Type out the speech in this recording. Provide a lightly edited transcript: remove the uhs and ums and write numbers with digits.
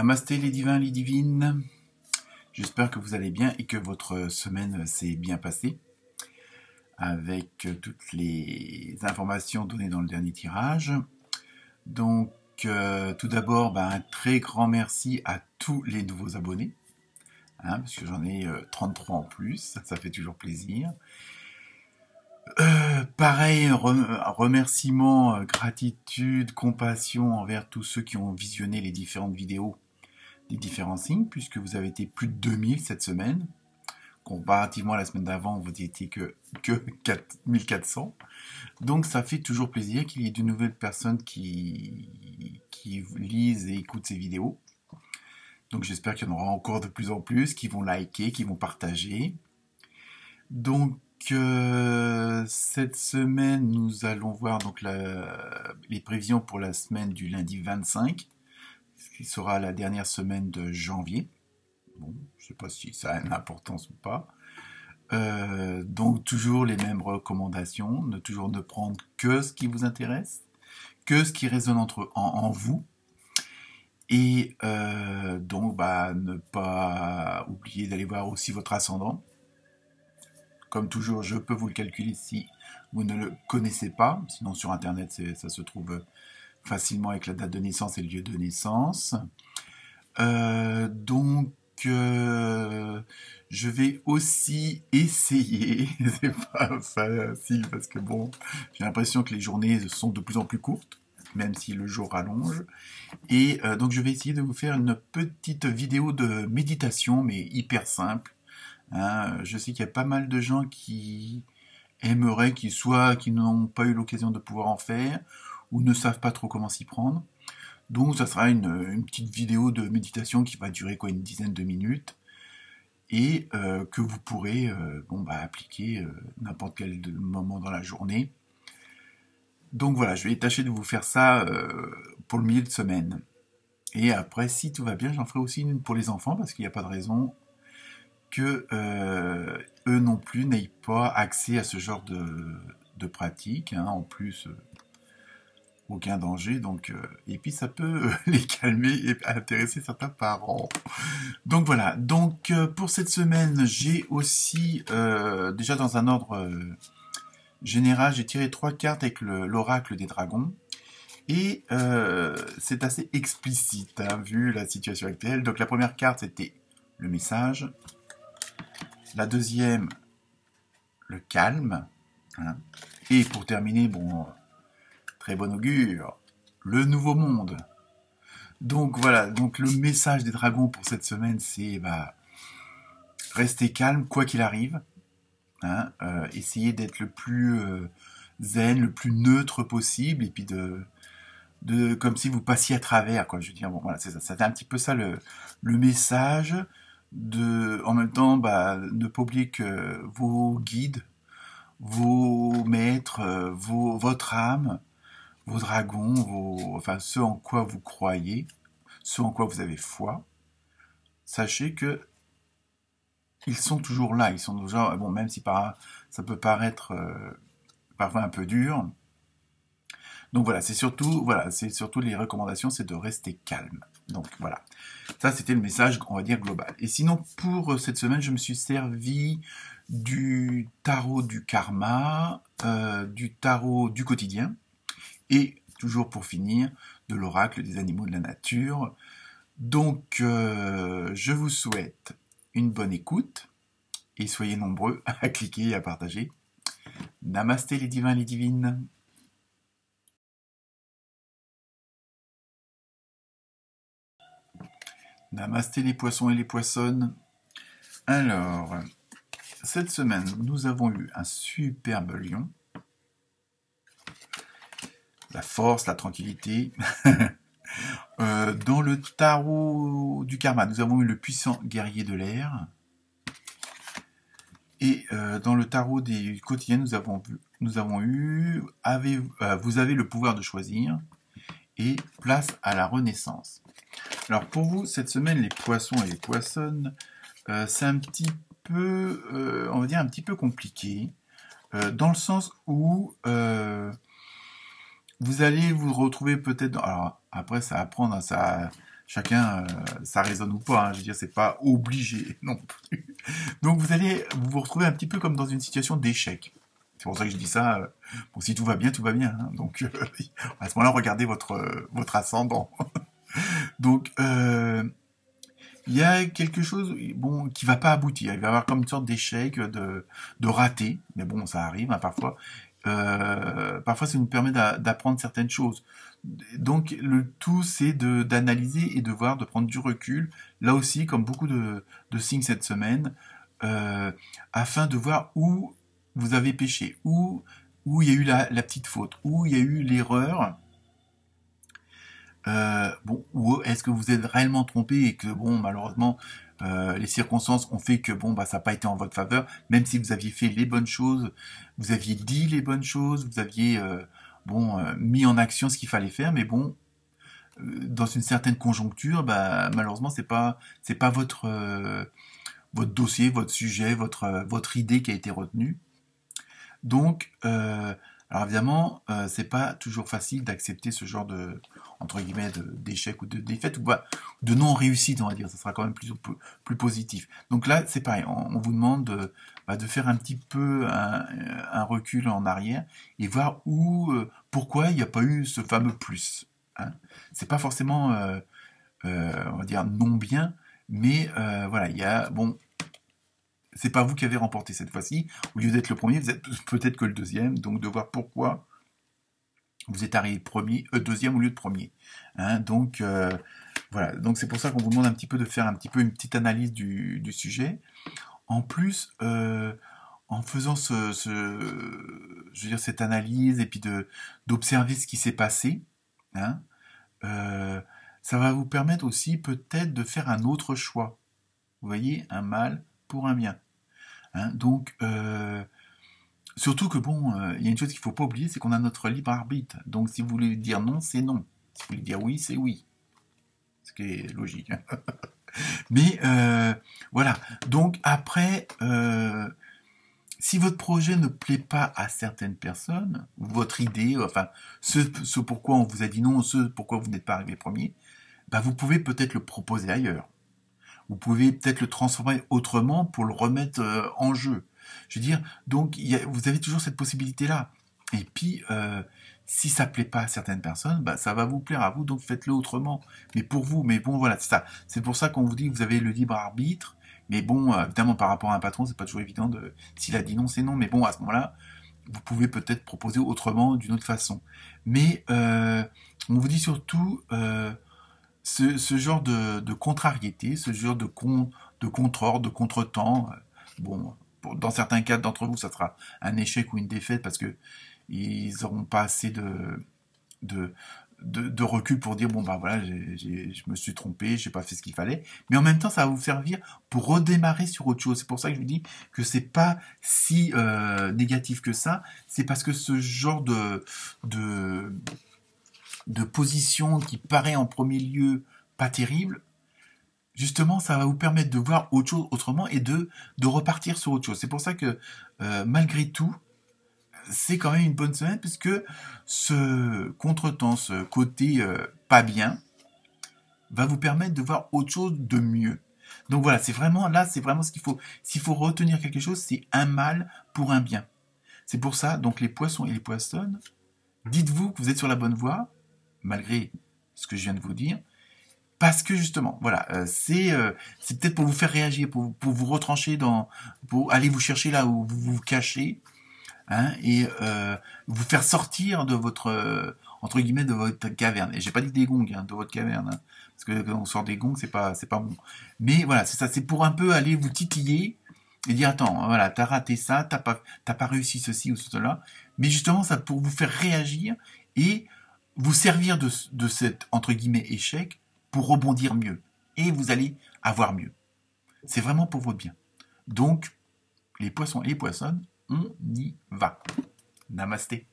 Namasté les divins, les divines. J'espère que vous allez bien et que votre semaine s'est bien passée avec toutes les informations données dans le dernier tirage. Donc, tout d'abord, un très grand merci à tous les nouveaux abonnés, parce que j'en ai 33 en plus, ça fait toujours plaisir. Pareil, remerciements, gratitude, compassion envers tous ceux qui ont visionné les différentes vidéos des différents signes, puisque vous avez été plus de 2000 cette semaine. Comparativement à la semaine d'avant, vous n'étiez que 1400. Donc ça fait toujours plaisir qu'il y ait de nouvelles personnes qui lisent et écoutent ces vidéos. Donc j'espère qu'il y en aura encore de plus en plus, qui vont liker, qui vont partager. Donc cette semaine, nous allons voir donc les prévisions pour la semaine du lundi 25, ce qui sera la dernière semaine de janvier. Bon, je ne sais pas si ça a une importance ou pas. Donc toujours les mêmes recommandations, toujours ne prendre que ce qui vous intéresse, que ce qui résonne en vous. Et donc ne pas oublier d'aller voir aussi votre ascendant. Comme toujours, je peux vous le calculer si vous ne le connaissez pas. Sinon, sur Internet, ça se trouve facilement avec la date de naissance et le lieu de naissance. Donc, je vais aussi essayer. C'est pas facile parce que bon, j'ai l'impression que les journées sont de plus en plus courtes, même si le jour rallonge. Et donc, je vais essayer de vous faire une petite vidéo de méditation, mais hyper simple. Je sais qu'il y a pas mal de gens qui aimeraient, qui n'ont pas eu l'occasion de pouvoir en faire, ou ne savent pas trop comment s'y prendre. Donc ça sera une petite vidéo de méditation qui va durer une dizaine de minutes, et que vous pourrez appliquer n'importe quel moment dans la journée. Donc voilà, je vais tâcher de vous faire ça pour le milieu de semaine. Et après, si tout va bien, j'en ferai aussi une pour les enfants, parce qu'il n'y a pas de raison que eux non plus n'aient pas accès à ce genre de pratique. En plus, aucun danger. Donc, et puis ça peut les calmer et intéresser certains parents. Donc voilà. Donc pour cette semaine, j'ai aussi déjà dans un ordre général, j'ai tiré 3 cartes avec l'oracle des dragons. Et c'est assez explicite, vu la situation actuelle. Donc la première carte, c'était le message. La deuxième, le calme. Et pour terminer, très bon augure, le nouveau monde. Donc voilà, donc le message des dragons pour cette semaine, c'est rester calme quoi qu'il arrive. Essayez d'être le plus zen, le plus neutre possible, et puis de comme si vous passiez à travers, quoi. Je veux dire, voilà, c'est ça. C'était un petit peu ça le message. En même temps, ne pas oublier que vos guides, vos maîtres, votre âme, vos dragons, ce en quoi vous croyez, ce en quoi vous avez foi, sachez que ils sont toujours là. Ils sont toujours, même si ça peut paraître parfois un peu dur. Donc voilà, c'est surtout les recommandations, c'est de rester calme. Donc voilà, ça c'était le message, on va dire, global. Et sinon, pour cette semaine, je me suis servi du tarot du karma, du tarot du quotidien, et toujours pour finir, de l'oracle des animaux de la nature. Donc, je vous souhaite une bonne écoute, et soyez nombreux à cliquer et à partager. Namasté les divins, les divines. Namasté les poissons et les poissonnes. Alors, cette semaine, nous avons eu un superbe lion. La force, la tranquillité. Dans le tarot du karma, nous avons eu le puissant guerrier de l'air. Et dans le tarot du quotidien, nous avons eu vous avez le pouvoir de choisir et place à la renaissance. Alors pour vous, cette semaine, les poissons et les poissonnes, c'est un petit peu, on va dire, un petit peu compliqué, dans le sens où vous allez vous retrouver peut-être... Alors après, ça va prendre, ça chacun, ça résonne ou pas, hein. Je veux dire, c'est pas obligé non plus. Donc vous allez vous retrouver un petit peu comme dans une situation d'échec. C'est pour ça que je dis ça. Bon, si tout va bien, tout va bien, hein. Donc à ce moment-là, regardez votre ascendant. Donc il y a quelque chose, bon, qui va pas aboutir. Il va y avoir comme une sorte d'échec, de raté. Mais bon, ça arrive, hein, parfois. Parfois, ça nous permet d'apprendre certaines choses. Donc, le tout, c'est d'analyser et de voir, de prendre du recul. Là aussi, comme beaucoup de signes cette semaine, afin de voir où vous avez péché, où il y a eu la petite faute, où il y a eu l'erreur. Bon, ou est-ce que vous êtes réellement trompé et que bon, malheureusement, les circonstances ont fait que bon, bah, ça n'a pas été en votre faveur, même si vous aviez fait les bonnes choses, vous aviez dit les bonnes choses, vous aviez bon mis en action ce qu'il fallait faire, mais bon, dans une certaine conjoncture, bah, malheureusement, c'est pas votre dossier, votre sujet, votre idée qui a été retenue. Donc, alors évidemment, c'est pas toujours facile d'accepter ce genre de entre guillemets d'échec ou de défaite ou de non réussite, on va dire. Ça sera quand même plus positif. Donc là, c'est pareil. On vous demande de faire un petit peu un recul en arrière et voir pourquoi il n'y a pas eu ce fameux plus. Hein. C'est pas forcément, on va dire non bien, mais voilà, il y a bon. C'est pas vous qui avez remporté cette fois-ci. Au lieu d'être le premier, vous êtes peut-être que le deuxième. Donc de voir pourquoi vous êtes arrivé deuxième au lieu de premier. Hein, donc voilà. Donc c'est pour ça qu'on vous demande un petit peu de faire un petit peu une petite analyse du sujet. En plus, en faisant je veux dire cette analyse et puis d'observer ce qui s'est passé, hein, ça va vous permettre aussi peut-être de faire un autre choix. Vous voyez, un mal pour un bien. Hein, donc, surtout que bon, il y a une chose qu'il ne faut pas oublier, c'est qu'on a notre libre arbitre. Donc, si vous voulez dire non, c'est non. Si vous voulez dire oui, c'est oui. Ce qui est logique. Hein. Mais voilà. Donc après, si votre projet ne plaît pas à certaines personnes, votre idée, enfin, ce pourquoi on vous a dit non, ce pourquoi vous n'êtes pas arrivé premier, bah, vous pouvez peut-être le proposer ailleurs. Vous pouvez peut-être le transformer autrement pour le remettre en jeu. Je veux dire, donc vous avez toujours cette possibilité-là. Et puis, si ça plaît pas à certaines personnes, bah, ça va vous plaire à vous, donc faites-le autrement. Mais pour vous, mais bon, voilà, c'est ça. C'est pour ça qu'on vous dit que vous avez le libre arbitre. Mais bon, évidemment, par rapport à un patron, c'est pas toujours évident s'il a dit non, c'est non. Mais bon, à ce moment-là, vous pouvez peut-être proposer autrement, d'une autre façon. Mais on vous dit surtout ce genre de contrariété, ce genre de contre-ordre, de contre-temps, bon, dans certains cas d'entre vous, ça sera un échec ou une défaite parce que ils n'auront pas assez de recul pour dire bon bah voilà, je me suis trompé, j'ai pas fait ce qu'il fallait. Mais en même temps, ça va vous servir pour redémarrer sur autre chose. C'est pour ça que je vous dis que c'est pas si négatif que ça. C'est parce que ce genre de position qui paraît en premier lieu pas terrible, justement, ça va vous permettre de voir autre chose autrement et de repartir sur autre chose. C'est pour ça que, malgré tout, c'est quand même une bonne semaine, puisque ce contretemps, ce côté pas bien, va vous permettre de voir autre chose de mieux. Donc voilà, c'est vraiment ce qu'il faut. S'il faut retenir quelque chose, c'est un mal pour un bien. C'est pour ça, donc les poissons et les poissonnes, dites-vous que vous êtes sur la bonne voie, malgré ce que je viens de vous dire, parce que justement, voilà, c'est peut-être pour vous faire réagir, pour vous retrancher pour aller vous chercher là où vous vous cachez, hein, et vous faire sortir de votre entre guillemets de votre caverne. Et j'ai pas dit des gongs, hein, de votre caverne, hein, parce que quand on sort des gongs, c'est pas bon. Mais voilà, c'est ça, c'est pour un peu aller vous titiller et dire attends, voilà, t'as raté ça, t'as pas réussi ceci ou cela, mais justement ça pour vous faire réagir et vous servir de cet entre guillemets échec pour rebondir mieux. Et vous allez avoir mieux. C'est vraiment pour votre bien. Donc, les poissons et les poissonnes, on y va. Namasté.